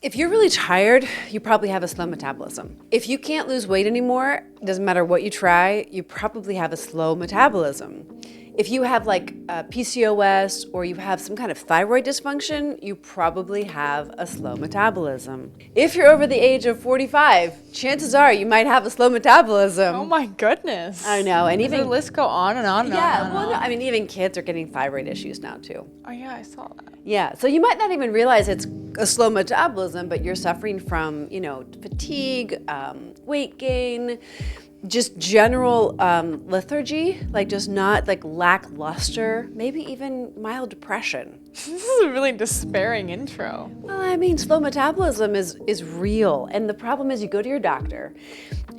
If you're really tired, you probably have a slow metabolism. If you can't lose weight anymore, it doesn't matter what you try, you probably have a slow metabolism. If you have like PCOS or you have some kind of thyroid dysfunction, you probably have a slow metabolism. If you're over the age of 45, chances are you might have a slow metabolism. Oh my goodness. I know, and Does even the list go on and on and on and on? no, I mean even kids are getting thyroid issues now too. Oh yeah, I saw that. Yeah, so you might not even realize it's a slow metabolism, but you're suffering from, fatigue, weight gain, just general lethargy, like just not like lackluster, maybe even mild depression. This is a really despairing intro. Well, I mean, slow metabolism is real, and the problem is you go to your doctor,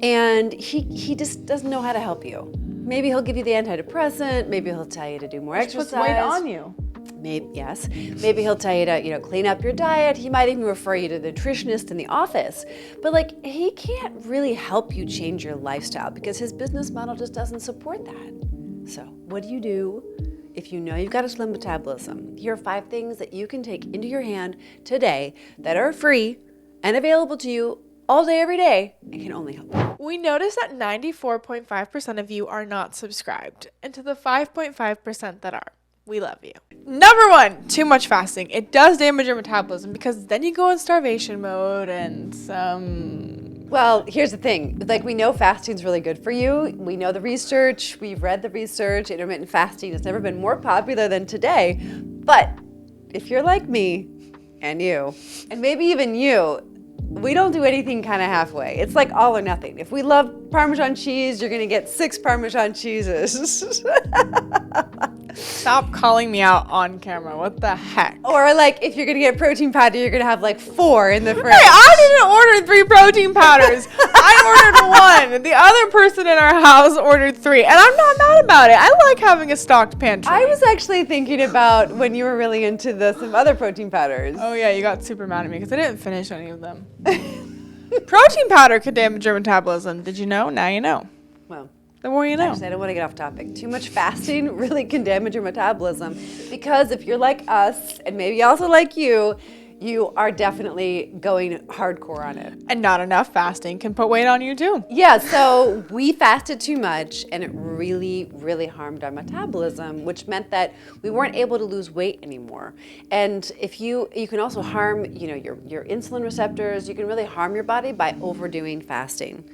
and he just doesn't know how to help you. Maybe he'll give you the antidepressant. Maybe he'll tell you to do more exercise. Puts weight on you. Maybe, yes. Maybe he'll tell you to, clean up your diet. He might even refer you to the nutritionist in the office. But he can't really help you change your lifestyle because his business model just doesn't support that. So what do? If you know you've got a slow metabolism, here are 5 things that you can take into your hand today that are free and available to you all day, every day, and can only help you. We noticed that 94.5% of you are not subscribed, and to the 5.5% that are, we love you. Number 1, too much fasting. It does damage your metabolism because then you go in starvation mode and Well, here's the thing. We know fasting's really good for you. We know the research. We've read the research. Intermittent fasting has never been more popular than today. But if you're like me and you, and maybe even you, we don't do anything kind of halfway. It's like all or nothing. If we love Parmesan cheese, you're going to get 6 Parmesan cheeses. Stop calling me out on camera. What the heck? Or if you're going to get protein powder, you're going to have 4 in the fridge. Hey, I didn't order 3 protein powders. I ordered 1. The other person in our house ordered 3. And I'm not mad about it. I like having a stocked pantry. I was actually thinking about when you were really into some other protein powders. Oh yeah, you got super mad at me because I didn't finish any of them. Protein powder could damage your metabolism. Did you know? Now you know. Well, the more you know. Actually, I don't want to get off topic. Too much fasting really can damage your metabolism because if you're like us, and maybe also like you are definitely going hardcore on it. And not enough fasting can put weight on you too. Yeah, so we fasted too much and it really, really harmed our metabolism, which meant that we weren't able to lose weight anymore. And if you can also harm, your insulin receptors, you can really harm your body by overdoing fasting.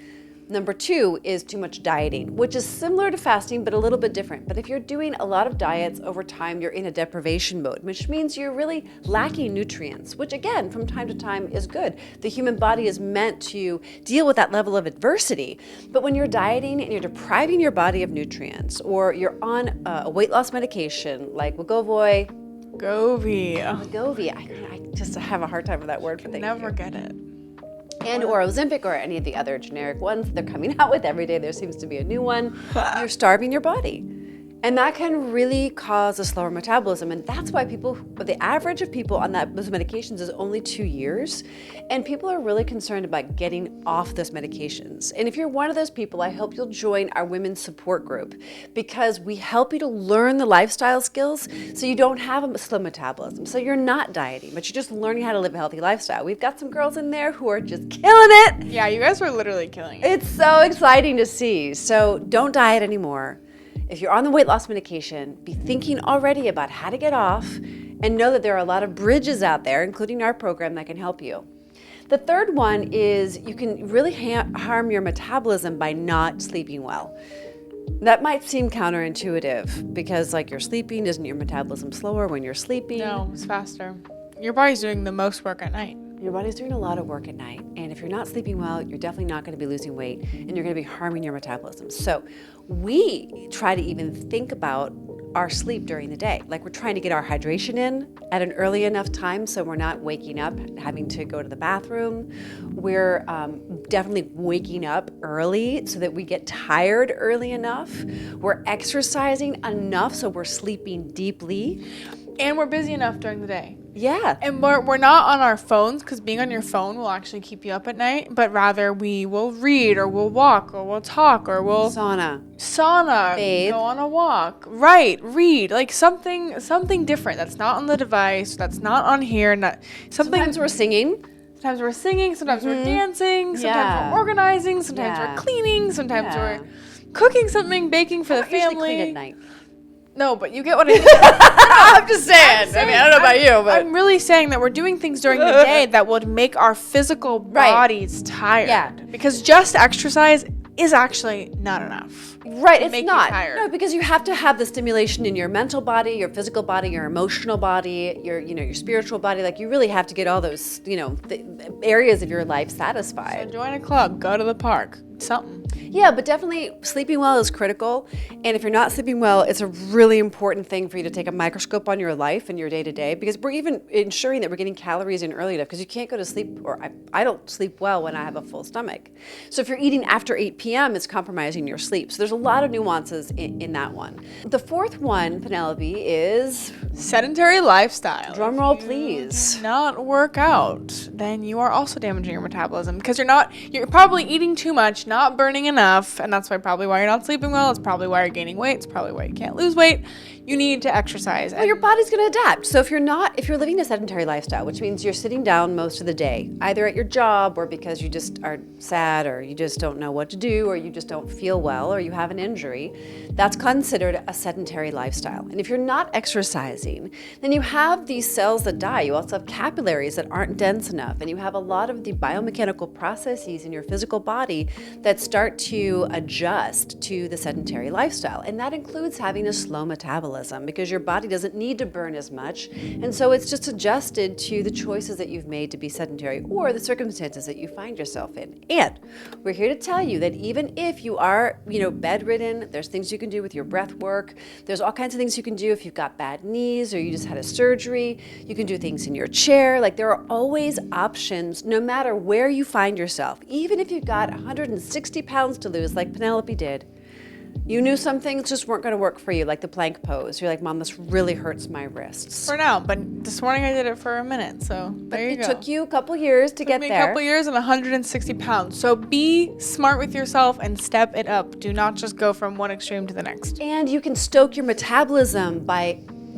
Number 2 is too much dieting, which is similar to fasting, but a little bit different. But if you're doing a lot of diets over time, you're in a deprivation mode, which means you're really lacking nutrients, which again, from time to time is good. The human body is meant to deal with that level of adversity. But when you're dieting and you're depriving your body of nutrients, or you're on a weight loss medication like Wegovy, I just have a hard time with that word for things. Never get it. And or Ozempic or any of the other generic ones they're coming out with every day. There seems to be a new one. You're starving your body. And that can really cause a slower metabolism. And that's why the average of people on those medications is only 2 years. And people are really concerned about getting off those medications. And if you're one of those people, I hope you'll join our women's support group because we help you to learn the lifestyle skills so you don't have a slow metabolism. So you're not dieting, but you're just learning how to live a healthy lifestyle. We've got some girls in there who are just killing it. Yeah, you guys were literally killing it. It's so exciting to see. So don't diet anymore. If you're on the weight loss medication, be thinking already about how to get off and know that there are a lot of bridges out there, including our program, that can help you. The third one is you can really harm your metabolism by not sleeping well. That might seem counterintuitive because you're sleeping, isn't your metabolism slower when you're sleeping? No, it's faster. Your body's doing the most work at night. Your body's doing a lot of work at night. And if you're not sleeping well, you're definitely not going to be losing weight and you're going to be harming your metabolism. So we try to even think about our sleep during the day. We're trying to get our hydration in at an early enough time so we're not waking up having to go to the bathroom. We're definitely waking up early so that we get tired early enough. We're exercising enough so we're sleeping deeply. And we're busy enough during the day. Yeah. And we're not on our phones because being on your phone will actually keep you up at night, but rather we will read or we'll walk or we'll talk or we'll sauna, bathe, go on a walk, read, something different that's not on the device, that's not on here, something. Sometimes we're singing. Sometimes we're singing, sometimes we're dancing, sometimes Yeah. we're organizing, sometimes Yeah. we're cleaning, sometimes Yeah. we're cooking something, baking for the I usually family. clean at night. No, but you get what I mean. I'm just saying. I mean, I don't know about you, but I'm really saying that we're doing things during the day that would make our physical bodies tired. Yeah. Because just exercise is actually not enough. right, it's make you not. tired. No, because you have to have the stimulation in your mental body, your physical body, your emotional body, your spiritual body. Like you really have to get all those, areas of your life So satisfied. join a club, go to the park, something. Yeah, but definitely sleeping well is critical. And if you're not sleeping well, it's a really important thing for you to take a microscope on your life and your day to day, because we're even ensuring that we're getting calories in early enough, because you can't go to sleep, or I don't sleep well when I have a full stomach. So if you're eating after 8 p.m., it's compromising your sleep. So there's a lot of nuances in that one. The fourth one, Penelope, is Sedentary lifestyle. drum roll, If you please. do not work out, then you are also damaging your metabolism because you're probably eating too much, not burning enough, and that's probably why you're not sleeping well. It's probably why you're gaining weight. It's probably why you can't lose weight. You need to exercise. Well, your body's going to adapt. So if you're living a sedentary lifestyle, which means you're sitting down most of the day, either at your job or because you just are sad or you just don't know what to do or you just don't feel well or you have an injury, that's considered a sedentary lifestyle. And if you're not exercising, then you have these cells that die. You also have capillaries that aren't dense enough, and you have a lot of the biomechanical processes in your physical body that start to adjust to the sedentary lifestyle. And that includes having a slow metabolism, because your body doesn't need to burn as much, and so it's just adjusted to the choices that you've made to be sedentary or the circumstances that you find yourself in. And we're here to tell you that even if you are, bedridden, there's things you can do with your breath work. There's all kinds of things you can do if you've got bad knees or you just had a surgery. You can do things in your chair. Like, there are always options no matter where you find yourself. Even if you've got 160 pounds to lose, like Penelope did, you knew some things just weren't going to work for you, like the plank pose. You're like, Mom, this really hurts my wrists. For now, but this morning I did it for a minute, so there you go. It took you a couple years to get me there. a couple years and 160 pounds. So be smart with yourself and step it up. Do not just go from one extreme to the next. And you can stoke your metabolism by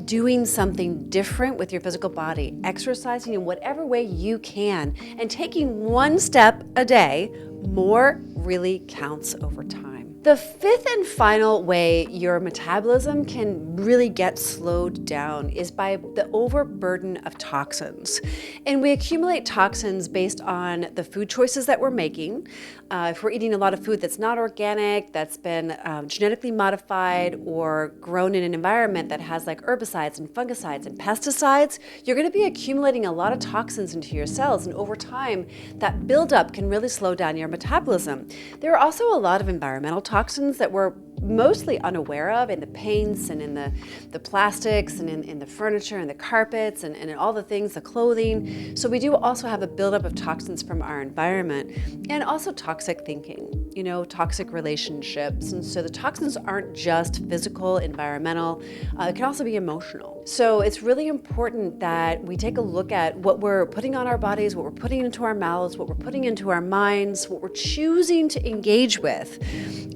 doing something different with your physical body, exercising in whatever way you can, and taking one step a day. More really counts over time. The fifth and final way your metabolism can really get slowed down is by the overburden of toxins. And we accumulate toxins based on the food choices that we're making. If we're eating a lot of food that's not organic, that's been genetically modified or grown in an environment that has like herbicides and fungicides and pesticides, you're going to be accumulating a lot of toxins into your cells. And over time, that buildup can really slow down your metabolism. There are also a lot of environmental toxins that we're mostly unaware of in the paints and in the plastics and in the furniture and the carpets and in all the things, the clothing. So we do also have a buildup of toxins from our environment, and also toxic thinking, toxic relationships. And so the toxins aren't just physical, environmental, it can also be emotional. So it's really important that we take a look at what we're putting on our bodies, what we're putting into our mouths, what we're putting into our minds, what we're choosing to engage with,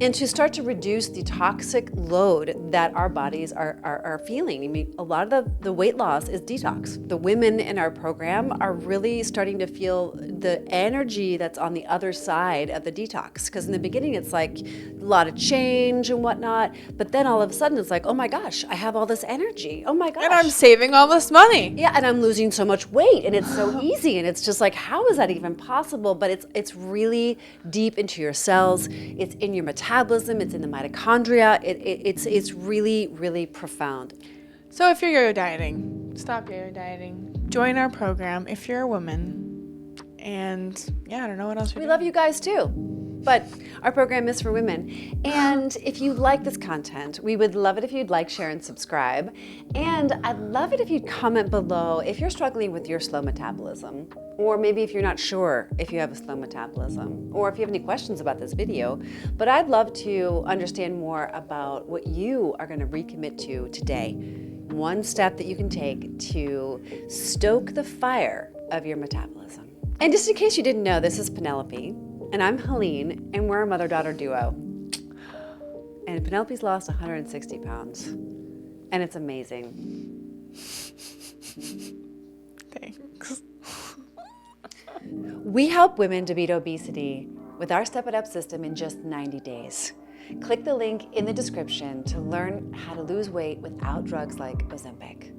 and to start to reduce the toxic load that our bodies are feeling. I mean, a lot of the weight loss is detox. The women in our program are really starting to feel the energy that's on the other side of the detox, because in the beginning it's like a lot of change and whatnot, but then all of a sudden it's like, oh my gosh, I have all this energy. Oh my gosh. And I'm saving all this money. Yeah, and I'm losing so much weight, and it's so easy, and it's just like, how is that even possible? But it's really deep into your cells. It's in your metabolism. It's in the mitochondria. It's really, really profound. So if you're yo-yo dieting, stop yo-yo dieting. Join our program if you're a woman. And yeah, I don't know what else We love you guys too. But our program is for women. And if you like this content, we would love it if you'd like, share, and subscribe. And I'd love it if you'd comment below if you're struggling with your slow metabolism, or maybe if you're not sure if you have a slow metabolism, or if you have any questions about this video. But I'd love to understand more about what you are going to recommit to today. One step that you can take to stoke the fire of your metabolism. And just in case you didn't know, this is Penelope. And I'm Helene, and we're a mother-daughter duo. And Penelope's lost 160 pounds. And it's amazing. Thanks. We help women to beat obesity with our Step It Up system in just 90 days. Click the link in the description to learn how to lose weight without drugs like Ozempic.